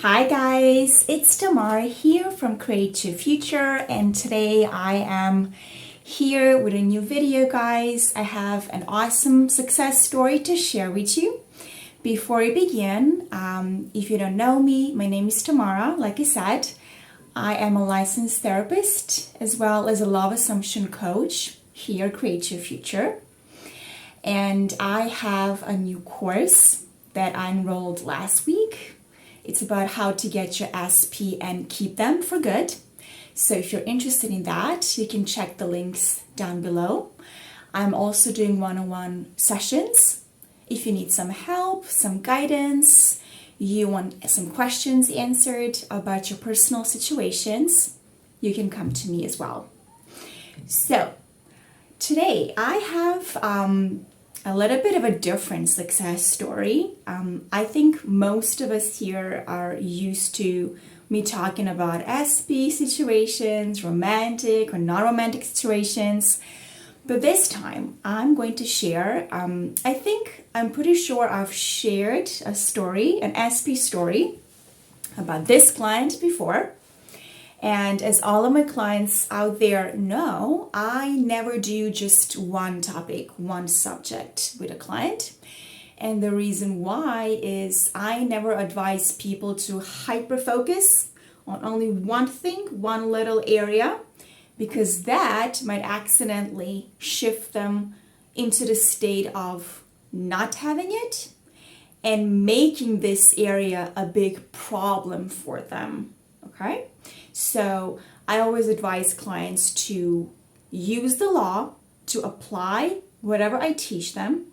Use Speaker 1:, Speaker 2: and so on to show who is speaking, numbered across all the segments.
Speaker 1: Hi guys, it's Tamara here from Create Your Future, and today I am here with a new video, guys. I have an awesome success story to share with you. Before we begin, if you don't know me, my name is Tamara. Like I said, I am a licensed therapist as well as a love assumption coach here at Create Your Future. And I have a new course that I enrolled last week. It's about how to get your SP and keep them for good. So if you're interested in that, you can check the links down below. I'm also doing one-on-one sessions. If you need some help, some guidance, you want some questions answered about your personal situations, you can come to me as well. So today I have a little bit of a different success story. I think most of us here are used to me talking about SP situations, romantic or non-romantic situations. But this time I'm going to share, I'm pretty sure I've shared a story, an SP story about this client before. And as all of my clients out there know, I never do just one topic, one subject with a client. And the reason why is I never advise people to hyper-focus on only one thing, one little area, because that might accidentally shift them into the state of not having it and making this area a big problem for them, okay? So I always advise clients to use the law to apply whatever I teach them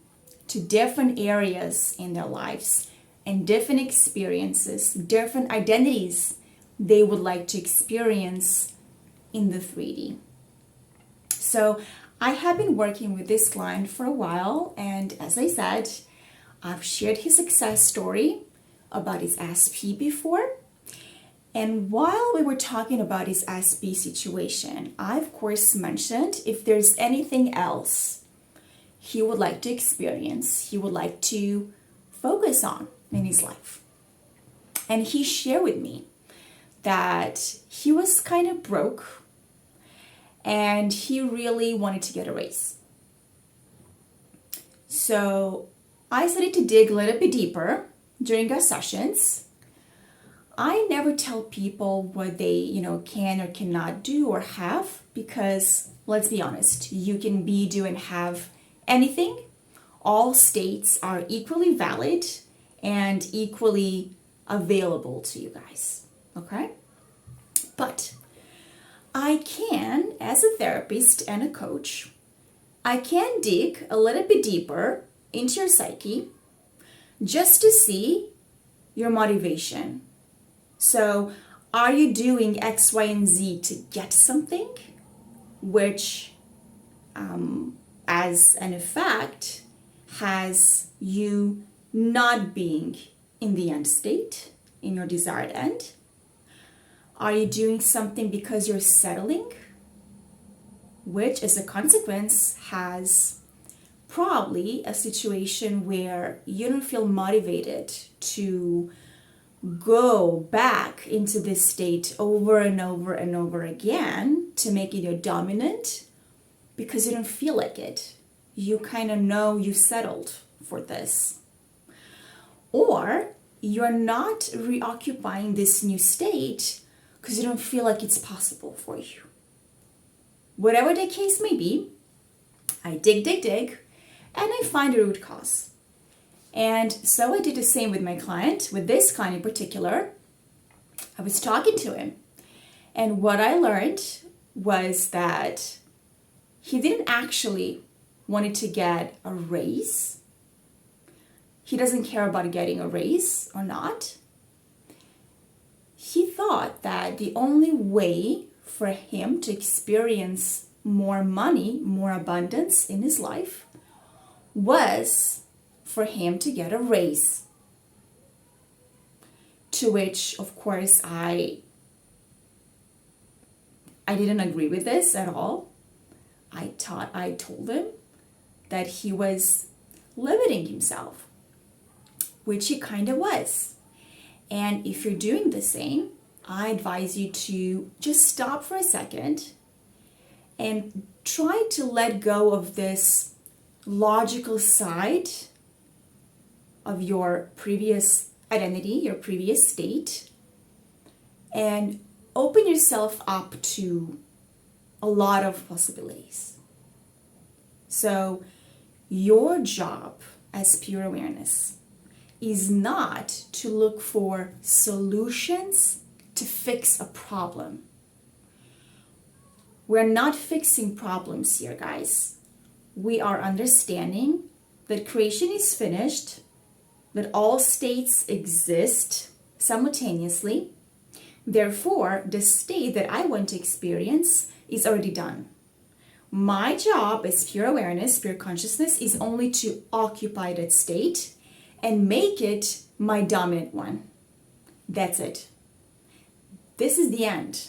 Speaker 1: to different areas in their lives and different experiences, different identities they would like to experience in the 3D. So I have been working with this client for a while, and as I said, I've shared his success story about his SP before. And while we were talking about his SP situation, I of course mentioned if there's anything else he would like to experience, he would like to focus on in his life. And he shared with me that he was kind of broke and he really wanted to get a raise. So I started to dig a little bit deeper during our sessions. I never tell people what they, can or cannot do or have, because let's be honest, you can be, do, and have anything. All states are equally valid and equally available to you guys, okay? But I can, as a therapist and a coach, I can dig a little bit deeper into your psyche just to see your motivation. So are you doing X, Y, and Z to get something, which as an effect has you not being in the end state, in your desired end? Are you doing something because you're settling, which as a consequence has probably a situation where you don't feel motivated to go back into this state over and over and over again to make it your dominant because you don't feel like it. You kind of know you settled for this. Or you're not reoccupying this new state because you don't feel like it's possible for you. Whatever the case may be, I dig, and I find a root cause. And so I did the same with my client, with this client in particular. I was talking to him. And what I learned was that he didn't actually want to get a raise. He doesn't care about getting a raise or not. He thought that the only way for him to experience more money, more abundance in his life was for him to get a raise. To which, of course, I didn't agree with this at all. I told him that he was limiting himself, which he kind of was. And if you're doing the same, I advise you to just stop for a second and try to let go of this logical side of your previous identity, your previous state, and open yourself up to a lot of possibilities. So your job as pure awareness is not to look for solutions to fix a problem. We're not fixing problems here, guys. We are understanding that creation is finished, that all states exist simultaneously. Therefore, the state that I want to experience is already done. My job as pure awareness, pure consciousness, is only to occupy that state and make it my dominant one. That's it. This is the end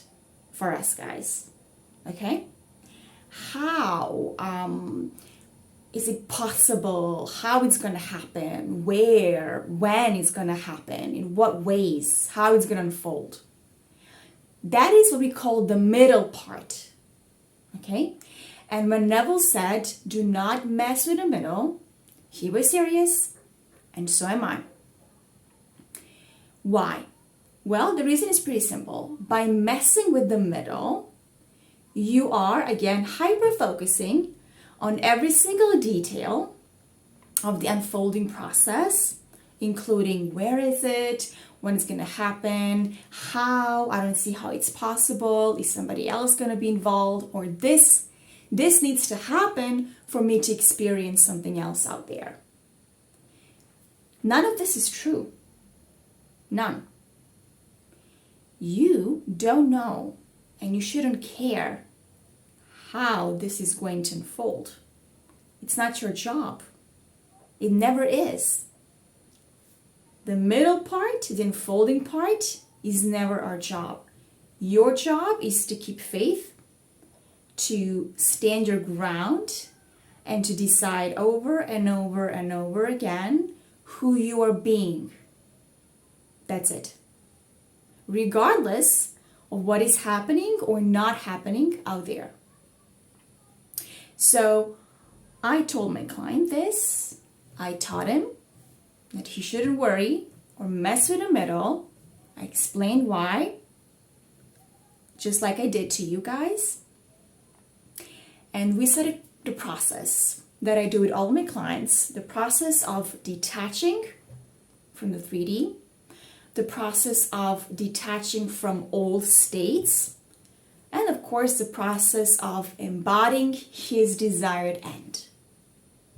Speaker 1: for us, guys. Okay? How is it possible? How it's going to happen? Where? When it's going to happen? In what ways? How it's going to unfold? That is what we call the middle part. Okay? And when Neville said, do not mess with the middle, he was serious, and so am I. Why? Well, the reason is pretty simple. By messing with the middle, you are, again, hyper-focusing on every single detail of the unfolding process, including where is it, when it's going to happen, how, I don't see how it's possible, is somebody else going to be involved, or this needs to happen for me to experience something else out there. None of this is true. None. You don't know, and you shouldn't care how this is going to unfold. It's not your job. It never is. The middle part, the unfolding part, is never our job. Your job is to keep faith, to stand your ground, and to decide over and over and over again who you are being. That's it. Regardless of what is happening or not happening out there. So I told my client this. I taught him that he shouldn't worry or mess with the middle. I explained why, just like I did to you guys. And we started the process that I do with all my clients, the process of detaching from the 3D, the process of detaching from old states, and of course the process of embodying his desired end.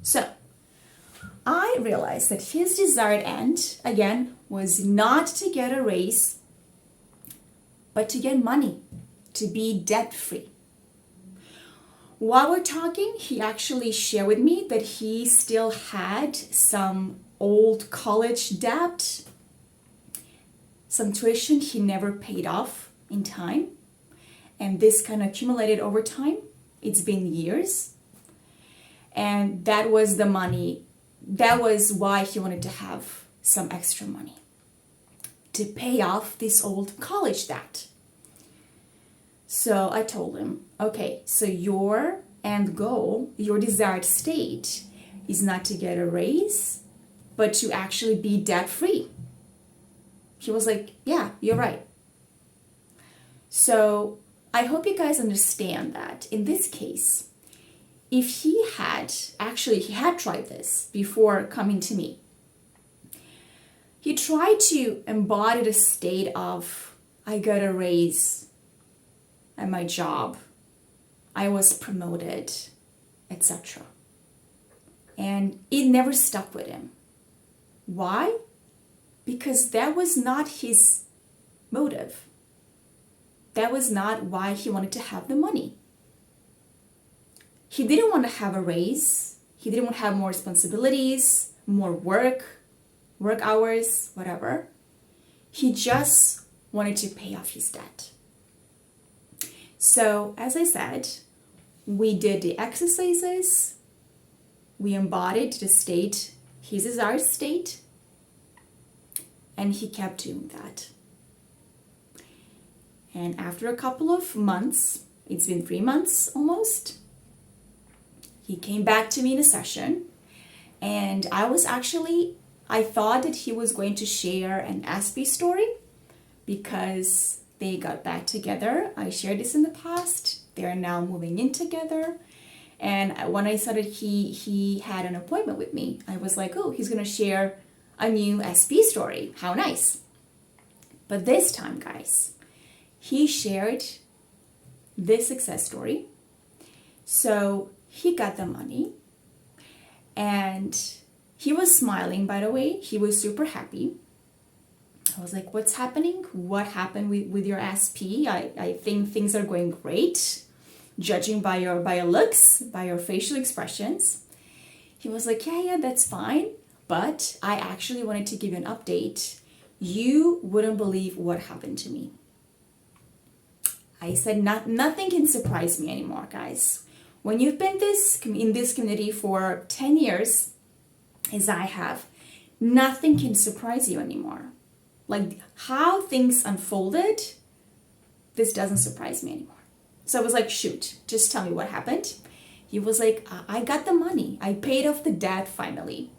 Speaker 1: So I realized that his desired end, again, was not to get a raise, but to get money, to be debt-free. While we're talking, he actually shared with me that he still had some old college debt, some tuition he never paid off in time. And this kind of accumulated over time. It's been years. And that was the money. That was why he wanted to have some extra money to pay off this old college debt. So I told him, okay, so your end goal, your desired state is not to get a raise, but to actually be debt-free. He was like, yeah, you're right. So I hope you guys understand that in this case, if he had tried this before coming to me. He tried to embody the state of, I got a raise at my job, I was promoted, etc. And it never stuck with him. Why? Because that was not his motive. That was not why he wanted to have the money. He didn't want to have a raise. He didn't want to have more responsibilities, more work hours, whatever. He just wanted to pay off his debt. So, as I said, we did the exercises. We embodied the state, his desired state. And he kept doing that. And after a couple of months, it's been 3 months almost, he came back to me in a session. And I thought that he was going to share an SP story because they got back together. I shared this in the past. They're now moving in together. And when I saw that he had an appointment with me, I was like, oh, he's going to share a new SP story. How nice. But this time, guys, he shared this success story. So he got the money. And he was smiling, by the way. He was super happy. I was like, what's happening? What happened with your SP? I think things are going great, judging by your looks, by your facial expressions. He was like, yeah, that's fine. But I actually wanted to give you an update. You wouldn't believe what happened to me. I said, nothing can surprise me anymore, guys. When you've been in this community for 10 years, as I have, nothing can surprise you anymore. Like how things unfolded, this doesn't surprise me anymore. So I was like, shoot, just tell me what happened. He was like, I got the money. I paid off the debt finally.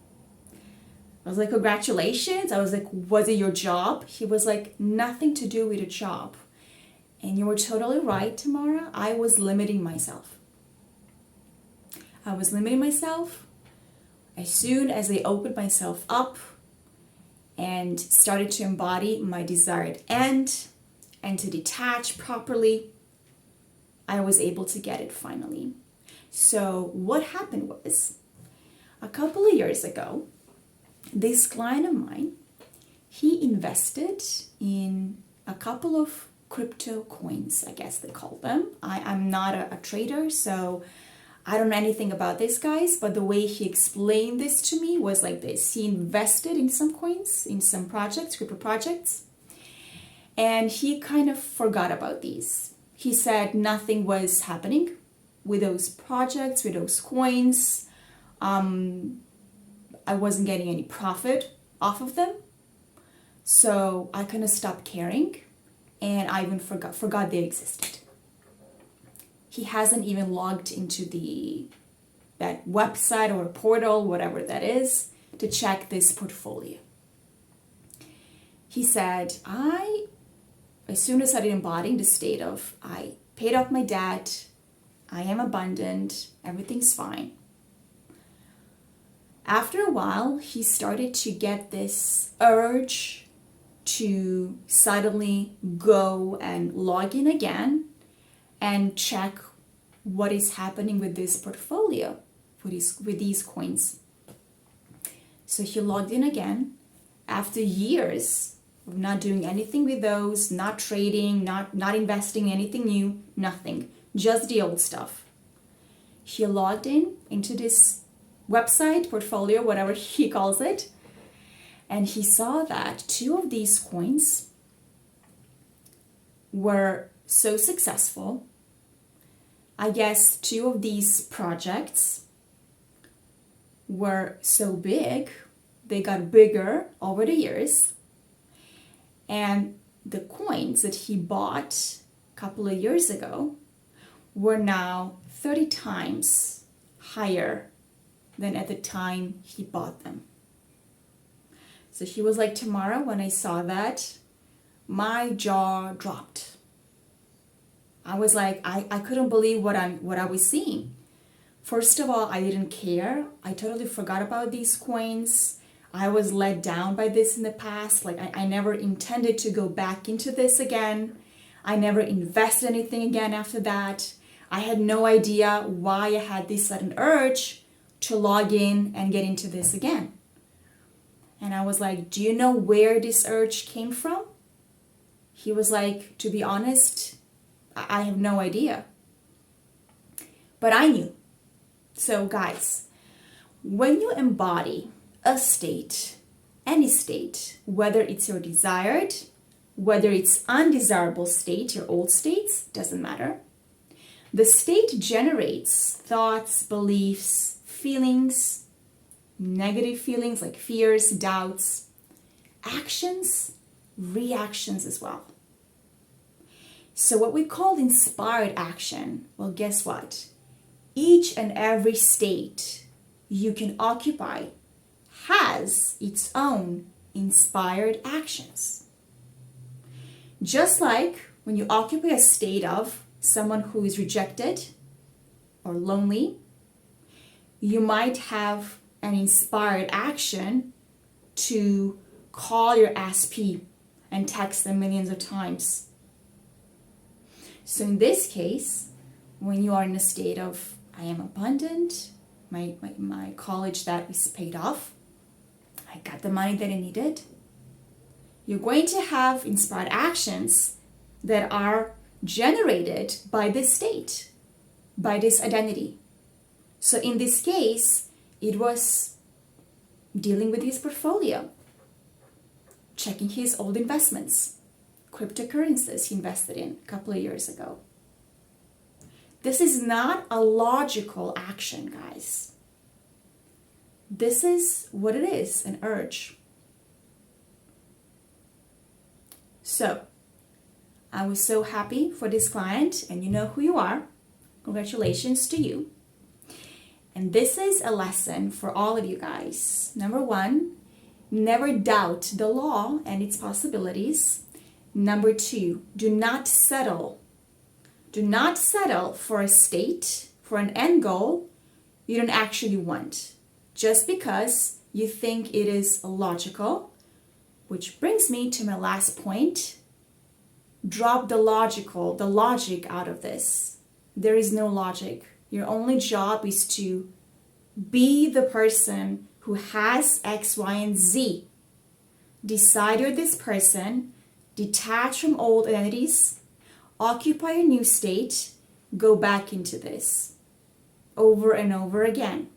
Speaker 1: I was like, congratulations. I was like, was it your job? He was like, nothing to do with a job. And you were totally right, Tamara. I was limiting myself. As soon as I opened myself up and started to embody my desired end and to detach properly, I was able to get it finally. So what happened was, a couple of years ago, this client of mine, he invested in a couple of crypto coins, I guess they call them. I'm not a trader, so I don't know anything about this, guys, but the way he explained this to me was like this. He invested in some coins, in some projects, crypto projects, and he kind of forgot about these. He said nothing was happening with those projects, with those coins. I wasn't getting any profit off of them. So I kind of stopped caring, and I even forgot they existed. He hasn't even logged into that website or portal, whatever that is, to check this portfolio. He said, as soon as I started embodying the state of, I paid off my debt, I am abundant, everything's fine. After a while, he started to get this urge to suddenly go and log in again and check what is happening with this portfolio, with these coins. So he logged in again after years of not doing anything with those, not trading, not investing in anything new, nothing, just the old stuff. He logged into this website, portfolio, whatever he calls it, and he saw that 2 of these coins were so successful. I guess 2 of these projects were so big, they got bigger over the years. And the coins that he bought a couple of years ago were now 30 times higher than at the time he bought them. So he was like, Tamara, when I saw that, my jaw dropped. I was like, I couldn't believe what I was seeing. First of all, I didn't care. I totally forgot about these coins. I was let down by this in the past. Like I never intended to go back into this again. I never invested anything again after that. I had no idea why I had this sudden urge to log in and get into this again. And I was like, do you know where this urge came from? He was like, to be honest, I have no idea. But I knew. So guys, when you embody a state, any state, whether it's your desired, whether it's undesirable state, your old states, doesn't matter. The state generates thoughts, beliefs, feelings, negative feelings like fears, doubts, actions, reactions as well. So what we call inspired action, well, guess what? Each and every state you can occupy has its own inspired actions. Just like when you occupy a state of someone who is rejected or lonely, you might have an inspired action to call your SP and text them millions of times. So in this case, when you are in a state of, I am abundant, my college debt is paid off, I got the money that I needed, you're going to have inspired actions that are generated by this state, by this identity. So in this case, it was dealing with his portfolio, checking his old investments, cryptocurrencies he invested in a couple of years ago. This is not a logical action, guys. This is what it is, an urge. So, I was so happy for this client, and you know who you are. Congratulations to you. And this is a lesson for all of you guys. Number one, never doubt the law and its possibilities. Number two, do not settle. Do not settle for a state, for an end goal you don't actually want, just because you think it is logical. Which brings me to my last point. Drop the logic out of this. There is no logic. Your only job is to be the person who has X, Y, and Z. Decide you're this person, detach from old identities, occupy a new state, go back into this over and over again.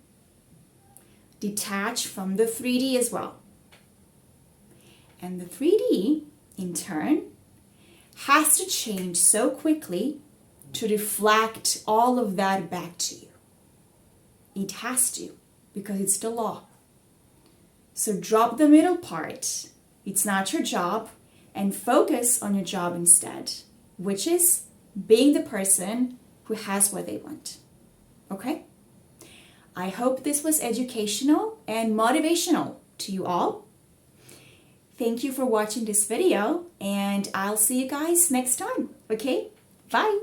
Speaker 1: Detach from the 3D as well. And the 3D, in turn, has to change so quickly to reflect all of that back to you. It has to, because it's the law. So drop the middle part. It's not your job, and focus on your job instead, which is being the person who has what they want. Okay? I hope this was educational and motivational to you all. Thank you for watching this video, and I'll see you guys next time. Okay? Bye.